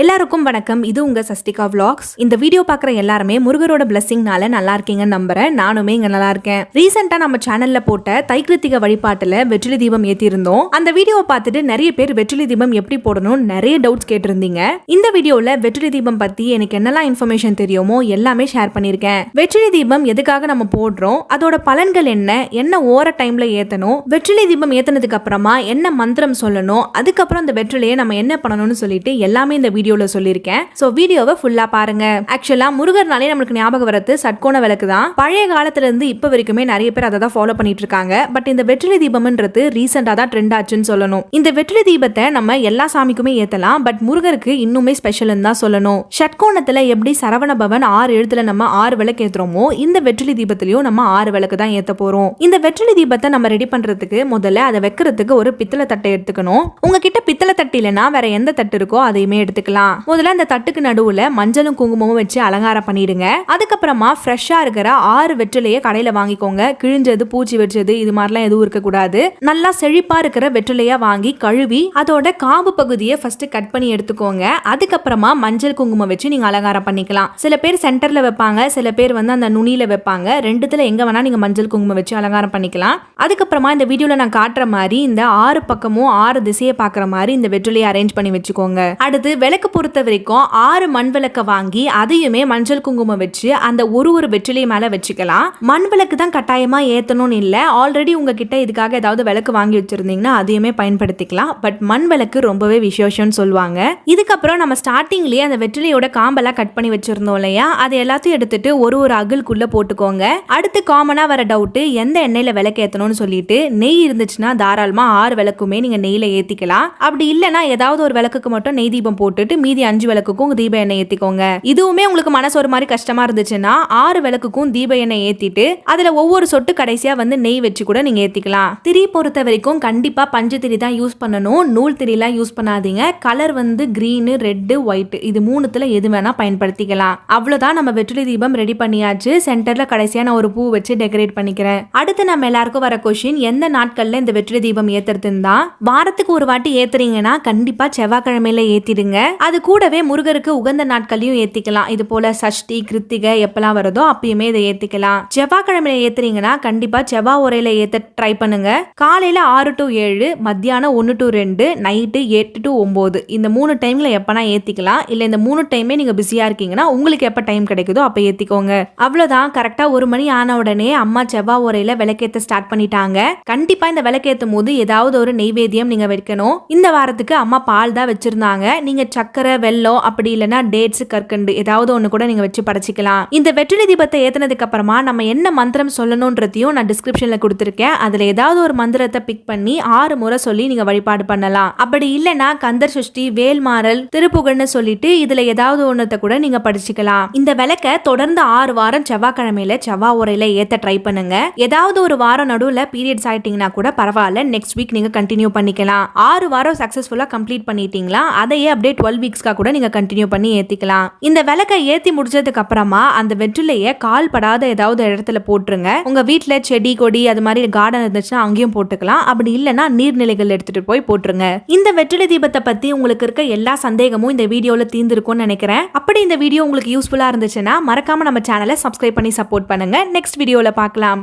எல்லாருக்கும் வணக்கம். இது உங்க சஸ்திகா vlogs. இந்த வீடியோ பாக்குற எல்லாருமே முருகரோட பிளெஸிங்னால நல்லா இருக்கீங்கன்னு நம்புறேன். நானுமே இங்க நல்லா இருக்கேன். ரீசெண்டா நம்ம சேனல்ல போட்ட தைக்கிருத்திக வழிபாட்டுல வெற்றிலை தீபம் ஏத்தி இருந்தோம். அந்த வீடியோவை பார்த்துட்டு நிறைய பேர் வெற்றிலை தீபம் எப்படி போடணும் நிறைய டவுட்ஸ் கேட்டிருந்தீங்க. இந்த வீடியோல வெற்றிலை தீபம் பத்தி எனக்கு என்னெல்லாம் இன்ஃபர்மேஷன் தெரியுமோ எல்லாமே ஷேர் பண்ணிருக்கேன். வெற்றிலை தீபம் எதுக்காக நம்ம போடுறோம், அதோட பலன்கள் என்ன ஓர டைம்ல ஏத்தணும், வெற்றிலை தீபம் ஏத்தனதுக்கு அப்புறமா என்ன மந்திரம் சொல்லணும், அதுக்கப்புறம் அந்த வெற்றிலையை நம்ம என்ன பண்ணணும்னு சொல்லிட்டு எல்லாமே இந்த வீடியோல சொல்லிருக்கேன். சோ வீடியோவை ஃபுல்லா பாருங்க. ஆக்சுவலா முருகர்னாலே நமக்கு ஞாபகம் வரது சட்கோண விளக்கு தான். பழைய காலத்துல இருந்து இப்ப வரைக்குமே நிறைய பேர் அதை தான் ஃபாலோ பண்ணிட்டு இருக்காங்க. பட் இந்த வெற்றிலை தீபம்ன்றது ரீசெண்டா தான் ட்ரெண்ட் ஆச்சுன்னு சொல்லணும். இந்த வெற்றிலை தீபத்தை நம்ம எல்லா சாமிக்குமே ஏத்தலாம். பட் முருகருக்கு இன்னுமே ஸ்பெஷல்னு தான் சொல்லணும். ஷட்கோணத்துல எப்படி சரவண பவன் 6 எழுத்துல நம்ம 6 விளக்கு ஏத்துறோமோ, இந்த வெற்றிலை தீபத்திலயும் நம்ம 6 விளக்கு தான் ஏத்த போறோம். இந்த வெற்றிலை தீபத்தை நம்ம ரெடி பண்றதுக்கு முதல்ல அதை வைக்கிறதுக்கு ஒரு பித்தளை தட்டை எடுத்துக்கணும். உங்ககிட்ட பித்தளை தட்டு இல்லைன்னா வேற எந்த தட்டு இருக்கோ அதையுமே எடுத்துக்கலாம். முதல்ல அந்த தட்டுக்கு நடுவுல மஞ்சளும் குங்குமமும் வச்சு அலங்காரம் பண்ணிடுங்க. அதுக்கப்புறமா ஃப்ரெஷ்ஷா இருக்கிற 6 வெற்றிலையை கடையில வாங்கிக்கோங்க. கிழிஞ்சது, பூச்சி வச்சது இது மாதிரிலாம் எதுவும் இருக்க கூடாது. நல்லா செழிப்பா இருக்கிற வெற்றிலையா வாங்கி கழுவி அதோட காம்பு பகுதியை ஃபர்ஸ்ட் கட் பண்ணி எடுத்துக்கோங்க. அதுக்கப்புறமா மஞ்சள் குங்குமம் வச்சு நீங்க அலங்காரம் பண்ணிக்கலாம். சில பேர் சென்டர்ல வைப்பாங்க, சில பேர் வந்து அந்த நுனியில வைப்பாங்க. ரெண்டுத்துல எங்க வேணா நீங்க மஞ்சள் குங்குமம் வச்சு அலங்காரம் பண்ணிக்கலாம். அதுக்கப்புறமா இந்த வீடியோல நான் காட்டுற மாதிரி இந்த 6 பக்கமும் 6 திசையை பாக்குற மாதிரி இந்த வெற்றிலையை அரேஞ்ச் பண்ணி வச்சுக்கோங்க. அடுத்து விளக்கு பொறுத்த வரைக்கும் 6 மண் விளக்க வாங்கி அதையுமே மஞ்சள் குங்குமம் வச்சு அந்த ஒரு வெற்றிலை மேல வச்சுக்கலாம். மண் விளக்கு தான் கட்டாயமா ஏத்தணும்னு இல்ல. ஆல்ரெடி உங்ககிட்ட இதுக்காக ஏதாவது விளக்கு வாங்கி வச்சிருந்தீங்கன்னா அதையுமே பயன்படுத்திக்கலாம். பட் மண் விளக்கு ரொம்பவே விசேஷம்னு சொல்லுவாங்க. இதுக்கப்புறம் நம்ம ஸ்டார்டிங்லயே அந்த வெற்றிலையோட காம்பெல்லாம் கட் பண்ணி வச்சிருந்தோம் இல்லையா, அதை எல்லாத்தையும் எடுத்துட்டு ஒரு அகல்குள்ள போட்டுக்கோங்க. அடுத்து காமனா வர டவுட், எந்த எண்ணெயில விளக்கு ஏத்தணும்னு சொல்லிட்டு, நெய் இருந்துச்சுன்னா தாராளமா 6 விளக்குமே நீங்க நெய்ல ஏத்திக்கலாம். அப்படி இல்லைன்னா ஏதாவது ஒரு விளக்குக்கு மட்டும் நெய் தீபம் போட்டுட்டு மீதி 5 விளக்குக்கும் தீப எண்ணெய் ஏத்திக்கோங்க. இதுவுமே உங்களுக்கு மனசு ஒரு மாதிரி கஷ்டமா இருந்துச்சுன்னா 6 விளக்குக்கும் தீப எண்ணெய் ஏத்திட்டு அதுல ஒவ்வொரு சொட்டு கடைசியா வந்து நெய் வச்சு கூட நீங்க ஏத்திக்கலாம். திரி பொறுத்த வரைக்கும் கண்டிப்பா பஞ்சு திரி தான் யூஸ் பண்ணணும். நூல் திரிலாம் யூஸ் பண்ணாதீங்க. கலர் வந்து கிரீன், ரெட், ஒயிட் இது மூணுத்துல எது வேணா பயன்படுத்திக்கலாம். அவ்வளவுதான், நம்ம வெற்றிலை தீபம் ரெடி பண்ணியாச்சு. சென்டர்ல கடைசியா நான் ஒரு பூ வச்சு டெக்கரேட் பண்ணிக்கிறேன். அடுத்து நம்ம எல்லாருக்கும் வர கொஸ்டின், எந்த நாட்கள்ல இந்த வெற்றிலை தீபம் ஏத்துறதுன்னு தான். வாரத்துக்கு ஒரு வாட்டி ஏத்துறீங்கன்னா கண்டிப்பா செவ்வாய்க்கிழமையில ஏத்திடுங்க. அது கூடவே முருகருக்கு உகந்த நாட்களையும் ஏத்திக்கலாம். இது போல சஷ்டி, கிருத்திகை எப்பெல்லாம் வருதோ அப்பயுமே இதை ஏத்திக்கலாம். செவ்வாய்க்கிழமையில ஏத்துறீங்கன்னா கண்டிப்பா செவ்வாய் உரையில ஏத்த ட்ரை பண்ணுங்க. காலையில 6 to 7, மத்தியானம் 1 to 2, நைட்டு 8 to 9 இந்த 3 டைம்ல எப்பனா ஏத்திக்கலாம். இல்ல இந்த 3 டைமே நீங்க பிஸியா இருக்கீங்கன்னா உங்களுக்கு எப்ப டைம் கிடைக்குதோ அப்ப ஏத்திக்கோங்க. அவ்வளவுதான். கரெக்டா 1 மணி ஆன உடனே அம்மா செவ்வாய் உரையில விளக்கேத்த ஸ்டார்ட் பண்ணிட்டாங்க. கண்டிப்பா இந்த விளக்கேத்தும் போது ஏதாவது ஒரு நெய்வேத்தியம் நீங்க வைக்கணும். இந்த வாரத்துக்கு அம்மா பால் தான் வச்சிருந்தாங்க. நீங்க சக்கரை, வெல்லம், அப்படி இல்லைன்னா டேட்ஸ், கற்கண்டு ஏதாவது ஒண்ணு கூட நீங்க வச்சு படைச்சிக்கலாம். இந்த வெற்றிலை தீபத்தை ஏத்தினதுக்கு அப்புறமா நம்ம என்ன மந்திரம் சொல்லணும்ன்றதையும் நான் டிஸ்கிரிப்ஷன்ல கொடுத்திருக்கேன். அதுல ஏதாவது ஒரு மந்திரத்தை பிக் பண்ணி 6 முறை சொல்லி நீங்க வழிபாடு பண்ணலாம். அப்படி இல்லைன்னா கந்தர் சஷ்டி, வேல்மாறல், திருப்புகழ்னு சொல்லிட்டு இதுல ஏதாவது ஒன்னத்தை கூட நீங்க படிச்சுக்கலாம். இந்த விளக்க தொடர்ந்து 6 வாரம் செவ்வாய்க்கிழமையில செவ்வாய் உரையில ஏத்த ட்ரை பண்ணுங்க. ஏதாவது ஒரு வாரம் நடுவுல பீரியட்ஸ் ஆயிட்டீங்கன்னா கூட பரவாயில்ல, நெக்ஸ்ட் வீக் நீங்க கண்டினியூ பண்ணிக்கலாம். 6 வாரம் சக்சஸ்ஃபுல்லா கம்ப்ளீட் பண்ணிட்டீங்களா, அதையே அப்படியே 12 வீக்ஸ்க்கா கூட நீங்க கண்டினியூ பண்ணி ஏத்திக்கலாம். இந்த விளக்கை ஏத்தி முடிச்சதுக்கு அப்புறமா அந்த வெற்றிலையை கால் படாத ஏதாவது இடத்துல போட்டுருங்க. உங்க வீட்டுல செடி, கொடி அது மாதிரி கார்டன் இருந்துச்சுன்னா அங்கேயும் போட்டுக்கலாம். அப்படி இல்லைன்னா நீர்நிலைகள் எடுத்துட்டு போய் போட்டுருங்க. இந்த வெற்றிலை தீபத்தை பத்தி உங்களுக்கு இருக்க எல்லா சந்தேகமும் இந்த வீடியோல தீர்ந்திருக்கும்னு நினைக்கிறேன். அப்படி இந்த வீடியோ உங்களுக்கு யூஸ்ஃபுல்லா இருந்துச்சுன்னா மறக்காம நம்ம சேனலை சப்ஸ்கிரைப் பண்ணி சப்போர்ட் பண்ணுங்க. நெக்ஸ்ட் வீடியோல பார்க்கலாம்.